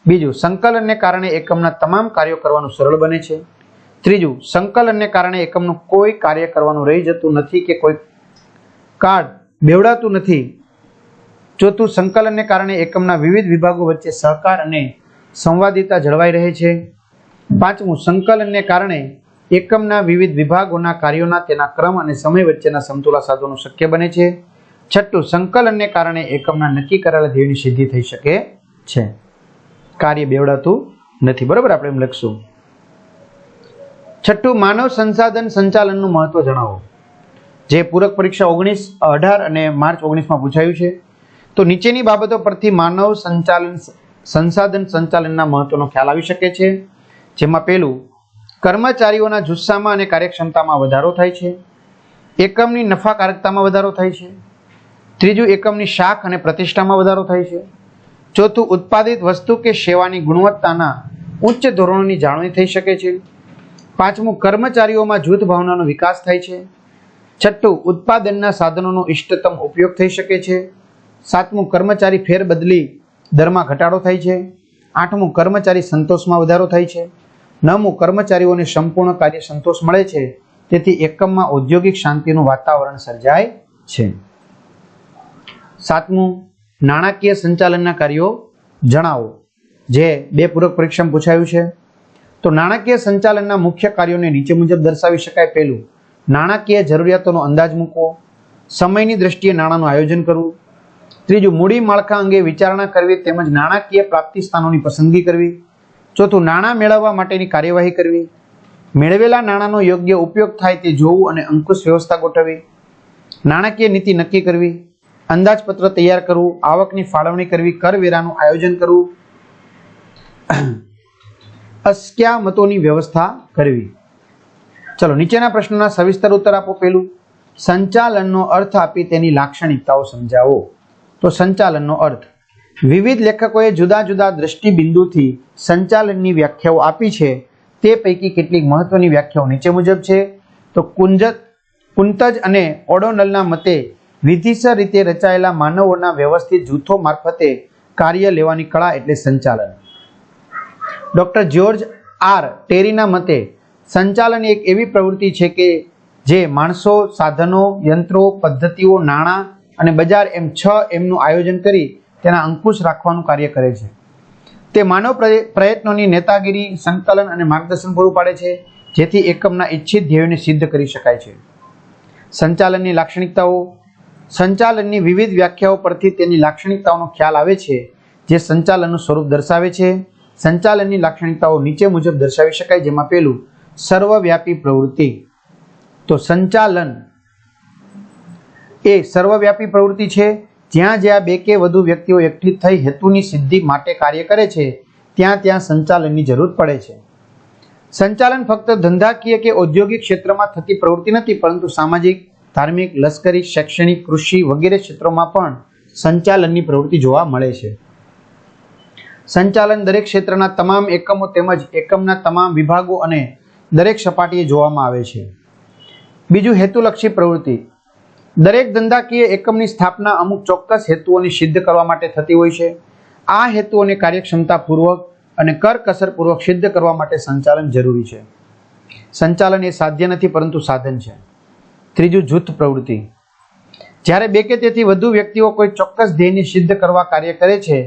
બીજું, સંકલનને કારણે એકમના તમામ કાર્યો કરવાનું સરળ બને છે. ત્રીજું, સંકલનને કારણે એકમનું કોઈ કાર્ય કરવાનું રહી જતું નથી કે કોઈ કાર્ડ બેવડાતું નથી. ચોથું, સંકલનને કારણે એકમના વિવિધ વિભાગો વચ્ચે સહકાર અને સંવાદિતા જળવાઈ રહે છે. પાંચમું, સંકલનને કારણે એકમના વિવિધ વિભાગોના કાર્યોના તેના ક્રમ અને સમય વચ્ચેના સમતુલા સાધવાનું શક્ય બને છે. છઠ્ઠું, સંકલનને કારણે એકમના નક્કી કરેલા ધ્યેયની સિદ્ધિ થઈ શકે છે. કાર્ય બેવડાતું નથી. બરાબર, આપણે એમ લખશું. છઠ્ઠું, માનવ સંસાધન સંચાલનનું મહત્વ જણાવો. જે પૂરક પરીક્ષા 18 અને માર્ચ 19માં પૂછાયું છે. તો નીચેની બાબતો પરથી માનવ સંસાધન સંચાલનના મહત્વનો ખ્યાલ આવી શકે છે. જેમાં પહેલું, કર્મચારીઓના જુસ્સામાં અને કાર્યક્ષમતામાં વધારો થાય છે. એકમની નફાકારકતામાં વધારો થાય છે. ત્રીજું, એકમની શાખ અને પ્રતિષ્ઠામાં વધારો થાય છે. ચોથું, ઉત્પાદિત વસ્તુ કે સેવાની ગુણવત્તાના ઉચ્ચ ધોરણોની જાળવણી થઈ શકે છે. પાંચમું, કર્મચારીઓમાં જૂથ ભાવનાનો વિકાસ થાય છે. છઠ્ઠું, ઉત્પાદનના સાધનોનો ઇષ્ટતમ ઉપયોગ થઈ શકે છે. સાતમું, કર્મચારી ફેરબદલી દરમાં ઘટાડો થાય છે. આઠમું, કર્મચારી સંતોષમાં વધારો થાય છે. નવમું, કર્મચારીઓને સંપૂર્ણ કાર્ય સંતોષ મળે છે. તેથી એકમમાં ઔદ્યોગિક શાંતિનું વાતાવરણ સર્જાય છે. સાતમું, નાણાકીય સંચાલનના કાર્યો જણાવો. જે 2 પૂરક પરીક્ષામાં પૂછાયું છે. તો નાણાકીય સંચાલનના મુખ્ય કાર્યોને નીચે મુજબ દર્શાવી શકાય. પહેલું, નાણાકીય જરૂરિયાતોનો અંદાજ મૂકવો. સમયની દ્રષ્ટિએ નાણાંનું આયોજન કરવું. ત્રીજું, મૂડી માળખા અંગે વિચારણા કરવી તેમજ નાણાકીય પ્રાપ્તિ સ્થાનોની પસંદગી કરવી. ચોથું, નાણાં મેળવવા માટેની કાર્યવાહી કરવી. મેળવેલા નાણાંનો યોગ્ય ઉપયોગ થાય તે જોવું અને અંકુશ વ્યવસ્થા ગોઠવવી. નાણાકીય નીતિ નક્કી કરવી. અંદાજપત્ર તૈયાર કરવું. આવકની ફાળવણી કરવી. કરવેરાનું આયોજન કરવું. અસ્ક્યામતોની વ્યવસ્થા કરવી. ચલો, નીચેના પ્રશ્નોના સવિસ્તર ઉત્તર આપો. પહેલું, સંચાલનનો અર્થ આપી તેની લાક્ષણિકતાઓ સમજાવો. તો સંચાલનનો અર્થ, વિવિધ લેખકોએ જુદા જુદા દ્રષ્ટિબિંદુથી સંચાલનની વ્યાખ્યાઓ આપી છે. તે પૈકી કેટલીક મહત્વની વ્યાખ્યાઓ નીચે મુજબ છે. તો કુંતજ અને ઓડોનલના મતે વિધિસર રીતે રચાયેલા માનવોના વ્યવસ્થિત જૂથો મારફતે કાર્ય લેવાની કળા એટલે સંચાલન. ડોક્ટર જ્યોર્જ આર ટેરીના મતે સંચાલન એક એવી પ્રવૃત્તિ છે કે જે માણસો, સાધનો, યંત્રો, પદ્ધતિઓ, નાણાં અને બજાર એમ 6 એમનું આયોજન કરી તેના અંકુશ રાખવાનું કાર્ય કરે છે. તે માનવ પ્રયત્નોની નેતાગીરી, સંકલન અને માર્ગદર્શન પૂરું પાડે છે, જેથી એકમના ઇચ્છિત ધ્યેયોને સિદ્ધ કરી શકાય છે. સંચાલનની લાક્ષણિકતાઓ, સંચાલનની વિવિધ વ્યાખ્યાઓ પરથી તેની લાક્ષણિકતાઓનો ખ્યાલ આવે છે, જે સંચાલનનું સ્વરૂપ દર્શાવે છે. સંચાલનની લાક્ષણિકતાઓ નીચે મુજબ દર્શાવી શકાય. જેમાં પહેલું, સર્વવ્યાપી પ્રવૃત્તિ. તો સંચાલન એ સર્વવ્યાપી પ્રવૃત્તિ છે. જ્યાં જ્યાં 2 કે વધુ વ્યક્તિઓ એકઠી થઈ હેતુની સિદ્ધિ માટે કાર્ય કરે છે, ત્યાં ત્યાં સંચાલનની જરૂર પડે છે. સંચાલન ફક્ત ધંધાકીય કે ઔદ્યોગિક ક્ષેત્રમાં થતી પ્રવૃત્તિ નથી, પરંતુ સામાજિક, ધાર્મિક, લશ્કરી, શૈક્ષણિક, કૃષિ વગેરે ક્ષેત્રોમાં પણ સંચાલનની પ્રવૃત્તિ જોવા મળે છે. સંચાલન દરેક ક્ષેત્રના તમામ એકમો તેમજ એકમના તમામ વિભાગો અને દરેક સપાટીએ જોવામાં આવે છે. બીજું, હેતુલક્ષી પ્રવૃત્તિ. દરેક ધંધાકીય એકમની સ્થાપના અમુક ચોક્કસ હેતુઓને સિદ્ધ કરવા માટે થતી હોય છે. આ હેતુઓને કાર્યક્ષમતાપૂર્વક અને કરકસરપૂર્વક સિદ્ધ કરવા માટે સંચાલન જરૂરી છે. સંચાલન એ સાધ્ય નથી, પરંતુ સાધન છે. ત્રીજું, જૂથ પ્રવૃત્તિ. જ્યારે 2 કે તેથી વધુ વ્યક્તિઓ કોઈ ચોક્કસ ધ્યેયને સિદ્ધ કરવા કાર્ય કરે છે,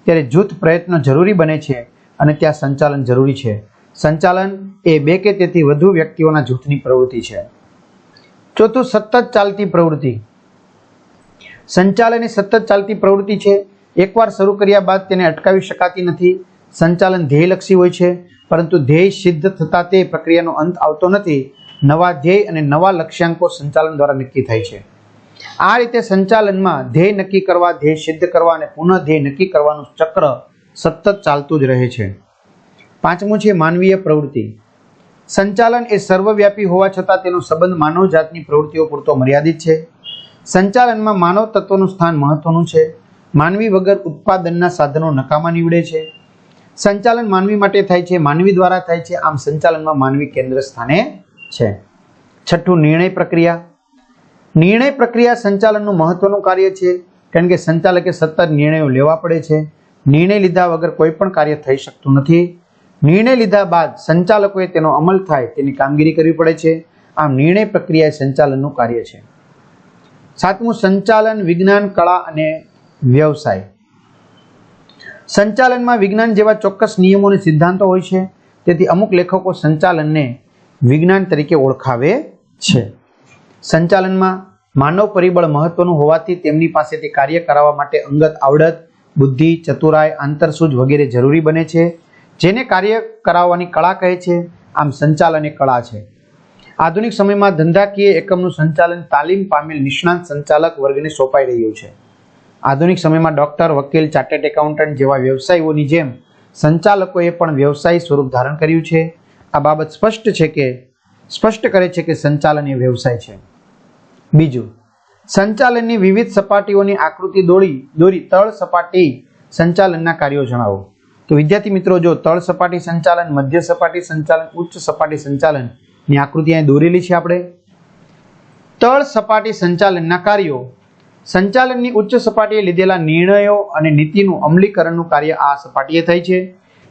ત્યારે જૂથ પ્રયત્નો જરૂરી બને છે અને ત્યાં સંચાલન જરૂરી છે. સંચાલન એ 2 કે તેથી વધુ વ્યક્તિઓના જૂથની પ્રવૃત્તિ છે. ચોથું, સતત ચાલતી પ્રવૃત્તિ. સંચાલન એ સતત ચાલતી પ્રવૃત્તિ છે. એકવાર શરૂ કર્યા બાદ તેને અટકાવી શકાતી નથી. સંચાલન ધ્યેયલક્ષી હોય છે, પરંતુ ધ્યેય સિદ્ધ થતાં તે પ્રક્રિયાનો અંત આવતો નથી. નવા ધ્યેય અને નવા લક્ષ્યાંકો સંચાલન દ્વારા નક્કી થાય છે. આ રીતે સંચાલનમાં ધ્યેય નક્કી કરવા, ધ્યેય સિદ્ધ કરવા અને પુનઃ ધ્યેય નક્કી કરવાનું ચક્ર સતત ચાલતું જ રહે છે. પાંચમું છે માનવીય પ્રવૃત્તિ. સંચાલન એ સર્વવ્યાપી હોવા છતાં તેનો સંબંધ માનવજાતની પ્રવૃત્તિઓ પૂરતો મર્યાદિત છે. સંચાલનમાં માનવ તત્વનું સ્થાન મહત્વનું છે. માનવી વગર ઉત્પાદનના સાધનો નકામા નીવડે છે. સંચાલન માનવી માટે થાય છે, માનવી દ્વારા થાય છે. આમ સંચાલનમાં માનવી કેન્દ્ર સ્થાને છે. છઠ્ઠું, નિર્ણય પ્રક્રિયા. નિર્ણય પ્રક્રિયા સંચાલનનું મહત્વનું કાર્ય છે, કારણ કે સંચાલકે સતત નિર્ણયો લેવા પડે છે. નિર્ણય લીધા વગર કોઈ પણ કાર્ય થઈ શકતું નથી. નિર્ણય લીધા બાદ સંચાલકોએ તેનો અમલ થાય તેની કામગીરી કરવી પડે છે. આમ નિર્ણય પ્રક્રિયા એ સંચાલનનું કાર્ય છે. સાતમું, સંચાલન, વિજ્ઞાન, કળા અને વ્યવસાય. સંચાલનમાં વિજ્ઞાન જેવા ચોક્કસ નિયમો અને સિદ્ધાંતો હોય છે, તેથી અમુક લેખકો સંચાલનને વિજ્ઞાન તરીકે ઓળખાવે છે. સંચાલનમાં માનવ પરિબળ મહત્વનું હોવાથી તેમની પાસેથી કાર્ય કરાવવા માટે અંગત આવડત, બુદ્ધિ, ચતુરાઈ, આંતરસૂઝ વગેરે જરૂરી બને છે, જેને કાર્ય કરાવવાની કળા કહે છે. આમ સંચાલન એ કળા છે. આધુનિક સમયમાં ધંધાકીય એકમનું સંચાલન તાલીમ પામેલ નિષ્ણાત સંચાલક વર્ગને સોંપાઈ રહ્યું છે. આધુનિક સમયમાં ડોક્ટર, વકીલ, ચાર્ટર્ડ એકાઉન્ટન્ટ જેવા વ્યવસાયીઓની જેમ સંચાલકોએ પણ વ્યવસાયી સ્વરૂપ ધારણ કર્યું છે. આ બાબત સ્પષ્ટ કરે છે કે સંચાલન એ વ્યવસાય છે. બીજું, સંચાલનની વિવિધ સપાટીઓની આકૃતિ દોરી તળ સપાટી સંચાલનના કાર્યો જણાવો. તો વિદ્યાર્થી મિત્રો, જો તળ સપાટી સંચાલન, મધ્ય સપાટી સંચાલન, ઉચ્ચ સપાટી સંચાલન ની આકૃતિ અહીં દોરેલી છે. આપણે તળ સપાટી સંચાલનના કાર્યો. સંચાલનની ઉચ્ચ સપાટીએ લીધેલા નિર્ણયો અને નીતિનું અમલીકરણનું કાર્ય આ સપાટીએ થાય છે,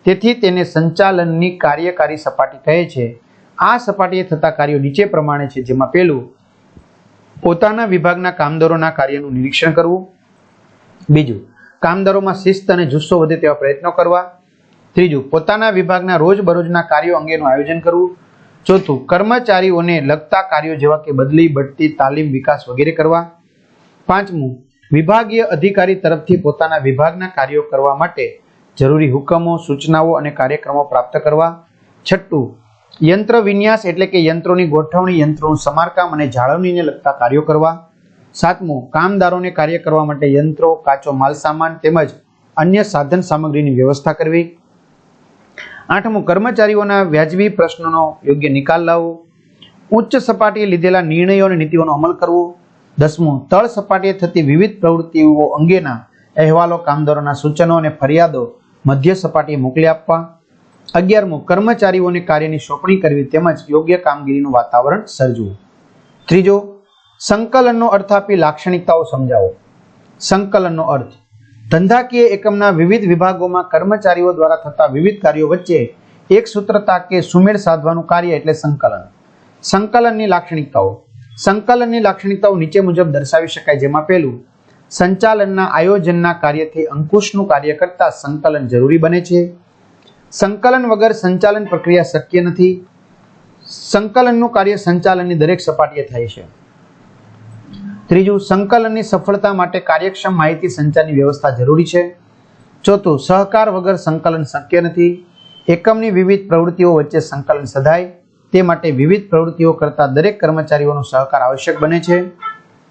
તેથી તેને સંચાલનની કાર્યકારી સપાટી કહે છે. આ સપાટીએ થતા કાર્યો નીચે પ્રમાણે છે, જેમાં પહેલું, પોતાના વિભાગના કામદારોના કાર્યનું નિરીક્ષણ કરવું. બીજું, કામદારોમાં શિસ્ત અને જુસ્સો વધે તેવા પ્રયત્નો કરવા. ત્રીજું, પોતાના વિભાગના રોજબરોજના કાર્યો અંગેનું આયોજન કરવું. ચોથું, કર્મચારીઓને લગતા કાર્યો જેવા કે બદલી, બઢતી, તાલીમ, વિકાસ વગેરે કરવા. પાંચમું, વિભાગીય અધિકારી તરફથી પોતાના વિભાગના કાર્યો કરવા માટે જરૂરી હુકમો, સૂચનાઓ અને કાર્યક્રમો પ્રાપ્ત કરવા. છઠ્ઠું, યંત્ર વિન્યાસ એટલે કે યંત્રોની ગોઠવણી, યંત્રોનું સમારકામ અને જાળવણીને લગતા કાર્યો કરવા. સાતમું, કામદારોને કાર્ય કરવા માટે યંત્રો, કાચો માલ સામાન તેમજ અન્ય સાધન સામગ્રીની વ્યવસ્થા કરવી. આઠમું, કર્મચારીઓના વ્યાજબી પ્રશ્નોનો યોગ્ય નિકાલ લાવવો. ઉચ્ચ સપાટીએ લીધેલા નિર્ણયો અને નીતિઓનો અમલ કરવો. દસમું, તળ સપાટીએ થતી વિવિધ પ્રવૃત્તિઓ અંગેના અહેવાલો, કામદારોના સૂચનો અને ફરિયાદો મધ્ય સપાટીએ મોકલી આપવા. 11મું, કર્મચારીઓને કાર્યની સોંપણી કરવી તેમજ યોગ્ય કામગીરીનું વાતાવરણ સર્જવું. ત્રીજો, સંકલનનો અર્થ આપી લાક્ષણિકતાઓ સમજાવો. સંકલનનો અર્થ, ધંધાકીય એકમના વિવિધ વિભાગોમાં કર્મચારીઓ દ્વારા થતા વિવિધ કાર્યો વચ્ચે એક સૂત્રતા કે સુમેળ સાધવાનું કાર્ય એટલે સંકલન. સંકલનની લાક્ષણિકતાઓ. સંકલનની લાક્ષણિકતાઓ નીચે મુજબ દર્શાવી શકાય, જેમાં પહેલું, સંચાલનના આયોજનના કાર્યથી અંકુશનું કાર્ય કરતા સંકલન જરૂરી બને છે. સંકલન વગર સંચાલન પ્રક્રિયા શક્ય નથી. સંકલનનું કાર્ય સંચાલનની દરેક સપાટીએ થાય છે. ત્રીજું, સંકલનની સફળતા માટે કાર્યક્ષમ માહિતી સંચારની વ્યવસ્થા જરૂરી છે. ચોથું, સહકાર વગર સંકલન શક્ય નથી. એકમની વિવિધ પ્રવૃત્તિઓ વચ્ચે સંકલન સધાય તે માટે વિવિધ પ્રવૃત્તિઓ કરતા દરેક કર્મચારીઓનો સહકાર આવશ્યક બને છે.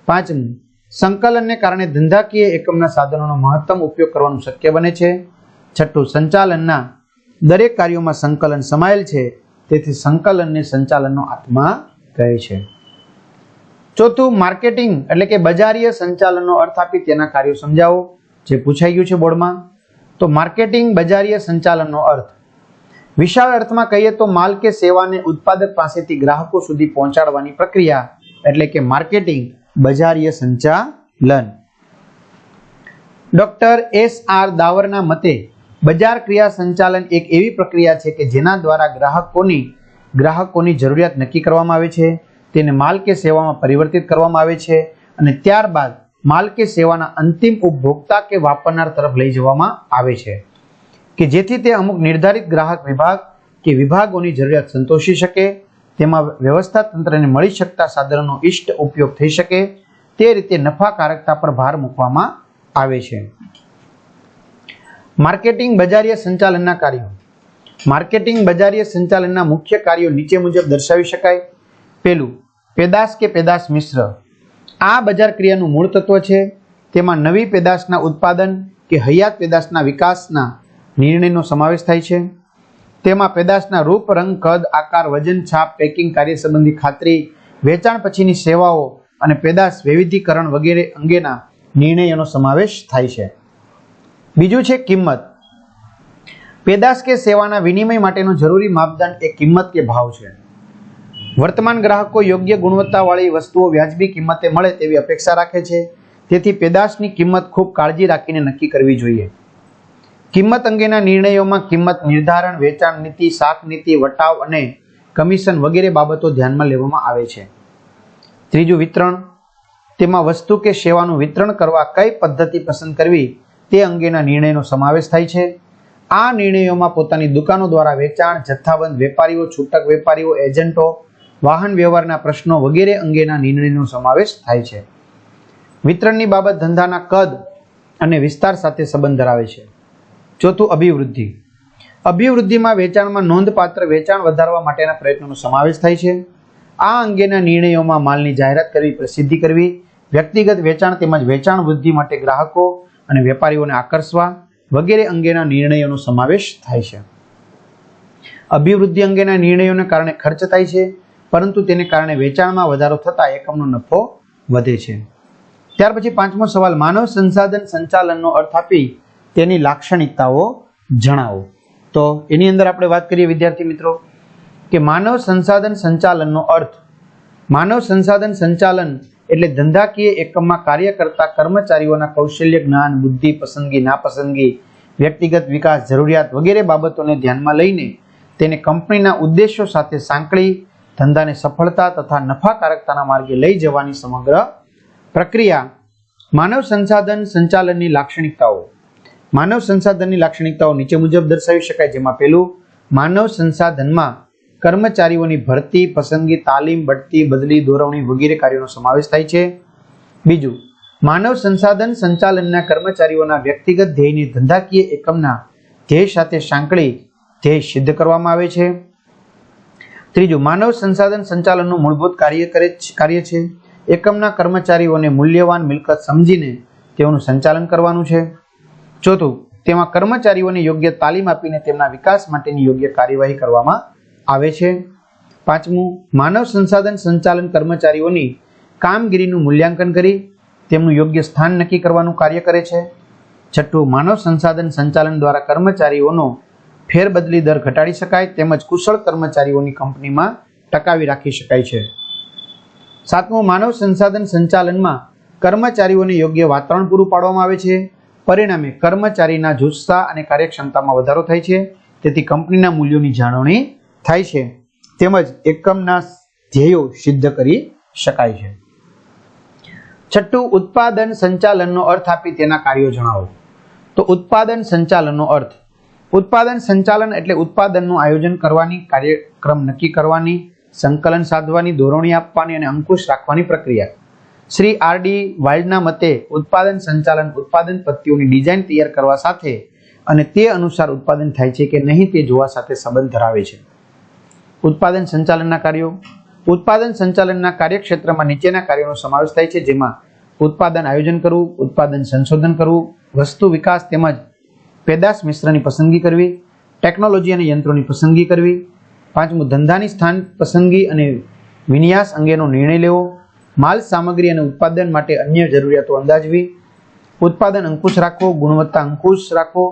પાંચમું, સંકલનને કારણે ધંધાકીય એકમના સાધનોનો મહત્તમ ઉપયોગ કરવાનું શક્ય બને છે. છઠ્ઠું, સંચાલનના દરેક કાર્યોમાં સંકલન સમાયેલ છે, તેથી સંકલનને સંચાલનનો આત્મા કહે છે. ચોથું, માર્કેટિંગ એટલે કે બજારીય સંચાલનનો અર્થ આપી તેના કાર્યો સમજાવો, જે પૂછાઈ ગયું છે બોર્ડમાં. તો માર્કેટિંગ બજારીય સંચાલનનો અર્થ, વિશાળ અર્થમાં કહીએ તો માલ કે સેવાને ઉત્પાદક પાસેથી ગ્રાહકો સુધી પહોંચાડવાની પ્રક્રિયા એટલે કે માર્કેટિંગ બજારીય સંચાલન. Doctor S.R. દાવરના મતે બજાર ક્રિયા સંચાલન એક એવી પ્રક્રિયા છે કે જેના દ્વારા ગ્રાહકોની જરૂરિયાત નક્કી કરવામાં આવે છે, તેને માલ કે સેવામાં પરિવર્તિત કરવામાં આવે છે અને ત્યારબાદ માલ કે સેવાના અંતિમ ઉપભોક્તા કે વાપરનાર તરફ લઈ જવામાં આવે છે કે જેથી તે અમુક નિર્ધારિત ગ્રાહક વિભાગ કે વિભાગોની જરૂરિયાત સંતોષી શકે, તેમાં વ્યવસ્થા તંત્રને મળી શકતા સાધનોનો ઇષ્ટ ઉપયોગ થઈ શકે, તે રીતે નફાકારકતા પર ભાર મૂકવામાં આવે છે. માર્કેટિંગ બજારીય સંચાલનના કાર્યો. માર્કેટિંગ બજારીય સંચાલનના મુખ્ય કાર્યો નીચે મુજબ દર્શાવી શકાય. પહેલું, પેદાશ કે પેદાશ મિશ્ર. આ બજાર ક્રિયાનું મૂળ તત્વ છે. તેમાં નવી પેદાશના ઉત્પાદન કે હયાત પેદાશના વિકાસના નિર્ણયનો સમાવેશ થાય છે. તેમાં પેદાશના રૂપ, રંગ, કદ, આકાર, વજન, છાપ, પેકિંગ, કાર્ય સંબંધી ખાતરી, વેચાણ પછીની સેવાઓ અને પેદાશ વૈવિધ્યકરણ વગેરે અંગેના નિર્ણયોનો સમાવેશ થાય છે. બીજું છે કિંમત. પેદાશ કે સેવાના વિનિમય માટેનો જરૂરી માપદંડ એ કિંમત કે ભાવ છે. વર્તમાન ગ્રાહકો યોગ્ય ગુણવત્તાવાળી વસ્તુઓ વ્યાજબી કિંમતે મળે તેવી અપેક્ષા રાખે છે, તેથી પેદાશની કિંમત ખૂબ કાળજી રાખીને નક્કી કરવી જોઈએ. કિંમત અંગેના નિર્ણયોમાં કિંમત નિર્ધારણ, વેચાણ નીતિ, શાક નીતિ, વટાવ અને કમિશન વગેરે બાબતો ધ્યાનમાં લેવામાં આવે છે. ત્રીજું, વિતરણ. તેમાં વસ્તુ કે સેવાનું વિતરણ કરવા કઈ પદ્ધતિ પસંદ કરવી તે અંગેના નિર્ણયનો સમાવેશ થાય છે. આ નિર્ણયોમાં પોતાની દુકાનો દ્વારા વેચાણ, જથ્થાબંધ વેપારીઓ, છૂટક વેપારીઓ, એજન્ટો, વાહન વ્યવહારના પ્રશ્નો વગેરે અંગેના નિર્ણયનો સમાવેશ થાય છે. વિતરણની બાબત ધંધાના કદ અને વિસ્તાર સાથે સંબંધ ધરાવે છે. ચોથું, અભિવૃદ્ધિ. અભિવૃદ્ધિમાં વેચાણમાં નોંધપાત્ર વેચાણ વધારવા માટેના પ્રયત્નોનો સમાવેશ થાય છે. આ અંગેના નિર્ણયોમાં માલની જાહેરાત કરવી, પ્રસિદ્ધિ કરવી, વ્યક્તિગત વેચાણ તેમજ વેચાણ વૃદ્ધિ માટે ગ્રાહકો અને વેપારીઓને આકર્ષવા વગેરે અંગેના નિર્ણયોનો સમાવેશ થાય છે. અભિવૃદ્ધિ અંગેના નિર્ણયોને કારણે ખર્ચ થાય છે, પરંતુ તેને કારણે વેચાણમાં વધારો થતાં એકમનો નફો વધે છે. ત્યાર પછી પાંચમો સવાલ, માનવ સંસાધન સંચાલનનો અર્થ આપી તેની લાક્ષણિકતાઓ જણાવો. તો એની અંદર આપણે વાત કરીએ વિદ્યાર્થી મિત્રો કે માનવ સંસાધન સંચાલનનો અર્થ, માનવ સંસાધન સંચાલન એટલે ધંધાકીય એકમમાં કાર્ય કરતા કર્મચારીઓના કૌશલ્ય, જ્ઞાન, બુદ્ધિ, પસંદગી, નાપસંદગી, વ્યક્તિગત વિકાસ, જરૂરિયાત વગેરે બાબતોને ધ્યાનમાં લઈને તેને કંપનીના ઉદ્દેશો સાથે સાંકળી ધંધાને સફળતા તથા નફાકારકતાના માર્ગે લઈ જવાની સમગ્ર પ્રક્રિયા. માનવ સંસાધન સંચાલનની લાક્ષણિકતાઓ. માનવ સંસાધનની લાક્ષણિકતાઓ નીચે મુજબ દર્શાવી શકાય, જેમાં પહેલું, માનવ સંસાધનમાં કર્મચારીઓની ભરતી, પસંદગી, તાલીમ, બઢતી, બદલી, દોરવણી વગેરે કાર્યોનો સમાવેશ થાય છે. બીજું, માનવ સંસાધન સંચાલનના કર્મચારીઓના વ્યક્તિગત ધ્યેયને ધંધાકીય એકમના ધ્યેય સાથે સાંકળી ધ્યેય સિદ્ધ કરવામાં આવે છે. ત્રીજું, માનવ સંસાધન સંચાલનનું મૂળભૂત કાર્ય છે એકમના કર્મચારીઓને મૂલ્યવાન મિલકત સમજીને તેઓનું સંચાલન કરવાનું છે. ચોથું, તેમાં કર્મચારીઓને યોગ્ય તાલીમ આપીને તેમના વિકાસ માટેની યોગ્ય કાર્યવાહી કરવામાં આવે છે. પાંચમું, માનવ સંસાધન સંચાલન કર્મચારીઓની કામગીરીનું મૂલ્યાંકન કરી તેમનું યોગ્ય સ્થાન નક્કી કરવાનું કાર્ય કરે છે. છઠ્ઠું, માનવ સંસાધન સંચાલન દ્વારા કર્મચારીઓનો ફેરબદલી દર ઘટાડી શકાય તેમજ કુશળ કર્મચારીઓની કંપનીમાં ટકાવી રાખી શકાય છે. સાતમું, માનવ સંસાધન સંચાલનમાં કર્મચારીઓને યોગ્ય વાતાવરણ પૂરું પાડવામાં આવે છે. પરિણામે કર્મચારીના જુસ્સા અને કાર્યક્ષમતામાં વધારો થાય છે, તેથી કંપનીના મૂલ્યોની જાળવણી થાય છે તેમજ એકમના ધ્યેયો સિદ્ધ કરી શકાય છે. છઠ્ઠું, ઉત્પાદન સંચાલનનો અર્થ આપી તેના કાર્યો જણાવો. તો ઉત્પાદન સંચાલનનો અર્થ, ઉત્પાદન સંચાલન એટલે ઉત્પાદનનું આયોજન કરવાની, કાર્યક્રમ નક્કી કરવાની, સંકલન સાધવાની, દોરવણી આપવાની અને અંકુશ રાખવાની પ્રક્રિયા. શ્રી આર.ડી. વાઇલ્ડના મતે ઉત્પાદન સંચાલન ઉત્પાદન પદ્ધતિઓની ડિઝાઇન તૈયાર કરવા સાથે અને તે અનુસાર ઉત્પાદન થાય છે કે નહીં તે જોવા સાથે સંબંધ ધરાવે છે. ઉત્પાદન સંચાલનના કાર્યો. ઉત્પાદન સંચાલનના કાર્યક્ષેત્રમાં નીચેના કાર્યોનો સમાવેશ થાય છે, જેમાં ઉત્પાદન આયોજન કરવું, ઉત્પાદન સંશોધન કરવું, વસ્તુ વિકાસ તેમજ પેદાશ મિશ્રની પસંદગી કરવી, ટેકનોલોજી અને યંત્રોની પસંદગી કરવી. પાંચમું, ધંધાની સ્થાન પસંદગી અને વિન્યાસ અંગેનો નિર્ણય લેવો, માલ સામગ્રી અને ઉત્પાદન માટે અન્ય જરૂરિયાતો અંદાજવી, ઉત્પાદન અંકુશ રાખવો, ગુણવત્તા અંકુશ રાખવો,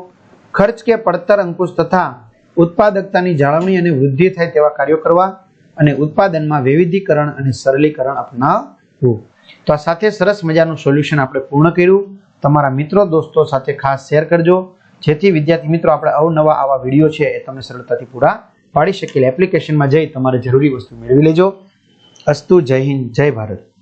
ખર્ચ કે પડતર અંકુશ તથા ઉત્પાદકતાની જાળવણી અને વૃદ્ધિ થાય તેવા કાર્યો કરવા અને ઉત્પાદનમાં વૈવિધ્યીકરણ અને સરળીકરણ અપનાવવું. તો આ સાથે સરસ મજાનું સોલ્યુશન આપણે પૂર્ણ કર્યું. તમારા મિત્રો દોસ્તો સાથે ખાસ શેર કરજો, જેથી વિદ્યાર્થી મિત્રો આપણે અવનવા આવા વિડીયો છે એ તમે સરળતાથી પૂરા પાડી શકીએ. એપ્લિકેશનમાં જઈ તમારે જરૂરી વસ્તુ મેળવી લેજો. અસ્તુ. જય હિન્દ, જય ભારત.